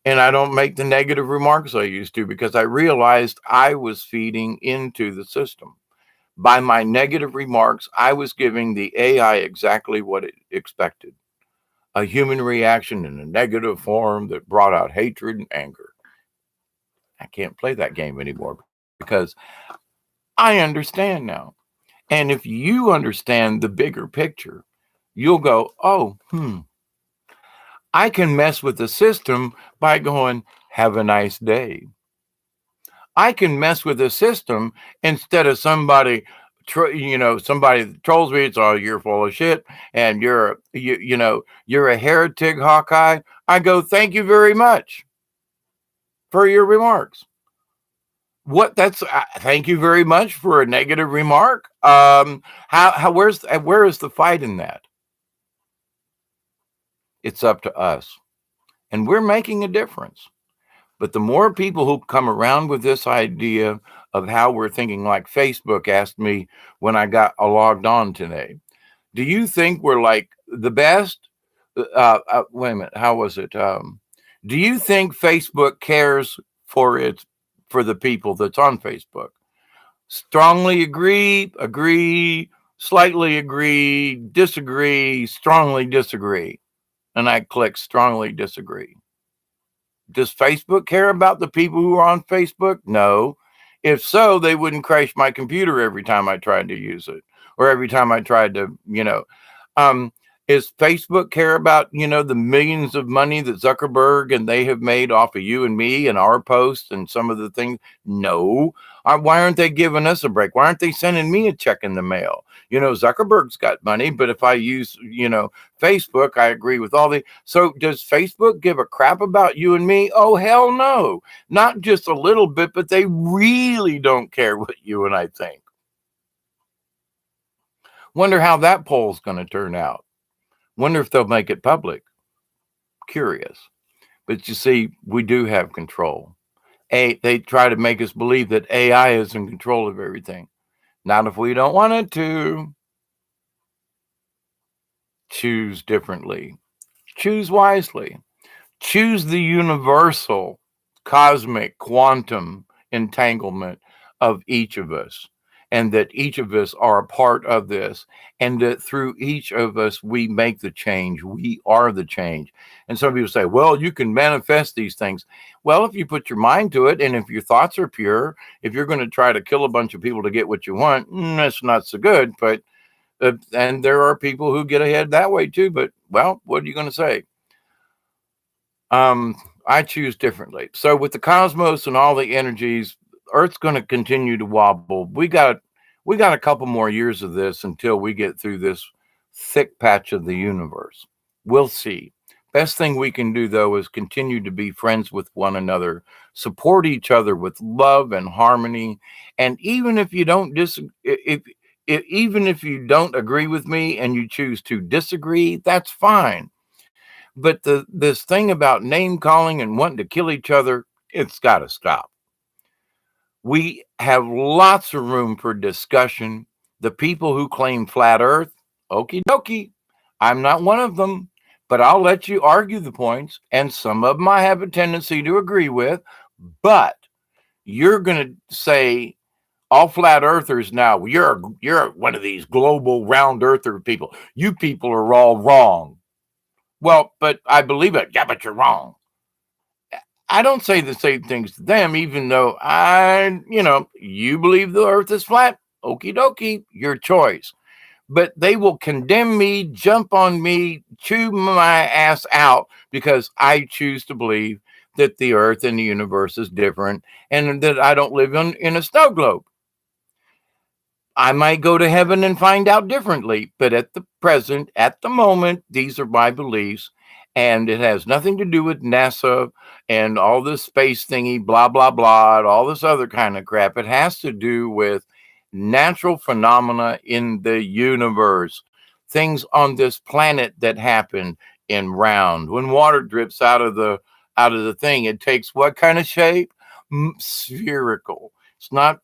And I don't make the negative remarks I used to because I realized I was feeding into the system. By my negative remarks, I was giving the AI exactly what it expected. a human reaction in a negative form that brought out hatred and anger. I can't play that game anymore because I understand now. And if you understand the bigger picture, you'll go, oh, I can mess with the system by going, have a nice day. I can mess with the system instead of somebody, somebody that trolls me. It's all you're full of shit, and you're a heretic, Hawkeye. I go, thank you very much for your remarks. What that's thank you very much for a negative remark. Where is the fight in that? It's up to us, and we're making a difference. But the more people who come around with this idea of how we're thinking, like Facebook asked me when I got logged on today, do you think we're like the best? Wait a minute, how was it? Do you think Facebook cares for the people that's on Facebook? Strongly agree, slightly agree, disagree, strongly disagree. And I click strongly disagree. Does Facebook care about the people who are on Facebook? No. If so, they wouldn't crash my computer every time I tried to use it or every time I tried to, um, is Facebook care about, the millions of money that Zuckerberg and they have made off of you and me and our posts and some of the things? No. Why aren't they giving us a break? Why aren't they sending me a check in the mail? Zuckerberg's got money, but if I use, Facebook, I agree with all the. So does Facebook give a crap about you and me? Oh, hell no. Not just a little bit, but they really don't care what you and I think. Wonder how that poll's going to turn out. Wonder if they'll make it public. Curious. But you see, we do have control. They try to make us believe that AI is in control of everything. Not if we don't want it to. Choose differently. Choose wisely. Choose the universal, cosmic, quantum entanglement of each of us, and that each of us are a part of this, and that through each of us, we make the change. We are the change. And some people say, well, you can manifest these things. Well, if you put your mind to it, and if your thoughts are pure, if you're going to try to kill a bunch of people to get what you want, that's not so good. But and there are people who get ahead that way too. But well, what are you going to say? I choose differently. So with the cosmos and all the energies, Earth's going to continue to wobble. We got a couple more years of this until we get through this thick patch of the universe. We'll see. Best thing we can do though is continue to be friends with one another, support each other with love and harmony, and even if you don't even if you don't agree with me and you choose to disagree, that's fine. But this thing about name calling and wanting to kill each other, it's got to stop. We have lots of room for discussion. The people who claim flat earth, okie dokie, I'm not one of them, but I'll let you argue the points, and some of them I have a tendency to agree with, but you're going to say all flat earthers now, you're one of these global round earther people. You people are all wrong. Well, but I believe it. Yeah, but you're wrong. I don't say the same things to them, even though you believe the earth is flat. Okie dokie, your choice. But they will condemn me, jump on me, chew my ass out because I choose to believe that the earth and the universe is different and that I don't live in a snow globe. I might go to heaven and find out differently, but at the present, at the moment, these are my beliefs, and it has nothing to do with NASA and all this space thingy, blah, blah, blah, and all this other kind of crap. It has to do with natural phenomena in the universe, things on this planet that happen in round. When water drips out of the thing, it takes what kind of shape? Spherical. It's not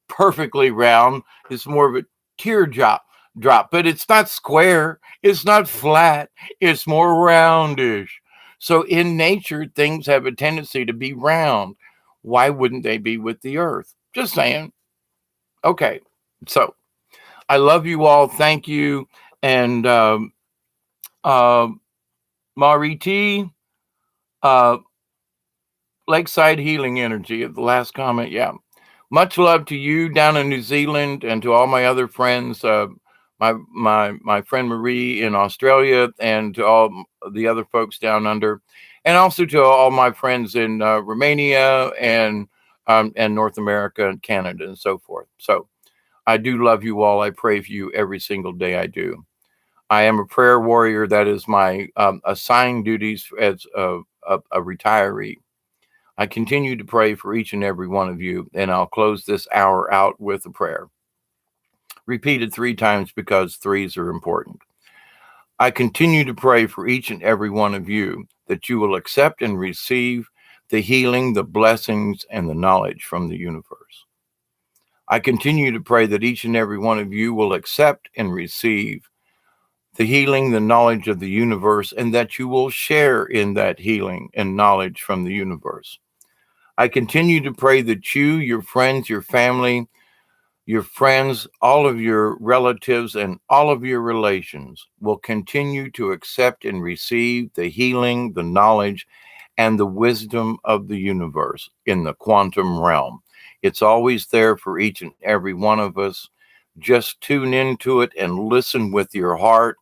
perfectly round. It's more of a teardrop, but it's not square. It's not flat. It's more roundish. So in nature, things have a tendency to be round. Why wouldn't they be with the earth? Just saying. Okay. So I love you all. Thank you. And, Mari T, uh, Lakeside Healing Energy of the last comment. Yeah. Much love to you down in New Zealand and to all my other friends, my friend Marie in Australia, and to all the other folks down under, and also to all my friends in Romania and North America and Canada and so forth. So I do love you all. I pray for you every single day. I do. I am a prayer warrior. That is my assigned duties as a retiree. I continue to pray for each and every one of you, and I'll close this hour out with a prayer, repeated 3 times because threes are important. I continue to pray for each and every one of you that you will accept and receive the healing, the blessings, and the knowledge from the universe. I continue to pray that each and every one of you will accept and receive the healing, the knowledge of the universe, and that you will share in that healing and knowledge from the universe. I continue to pray that you, your friends, your family, your friends, all of your relatives, and all of your relations will continue to accept and receive the healing, the knowledge, and the wisdom of the universe in the quantum realm. It's always there for each and every one of us. Just tune into it and listen with your heart.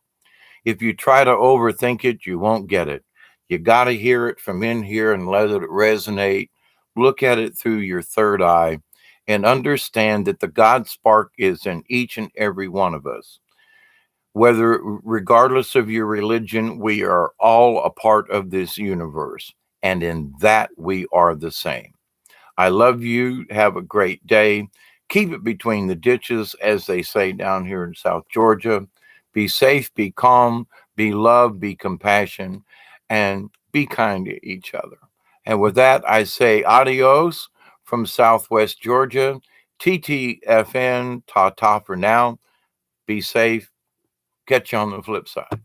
If you try to overthink it, you won't get it. You got to hear it from in here and let it resonate. Look at it through your third eye and understand that the God spark is in each and every one of us. Whether, regardless of your religion, we are all a part of this universe, and in that we are the same. I love you. Have a great day. Keep it between the ditches, as they say down here in South Georgia. Be safe, be calm, be love, be compassion, and be kind to each other. And with that, I say adios from Southwest Georgia. TTFN, ta ta for now. Be safe. Catch you on the flip side.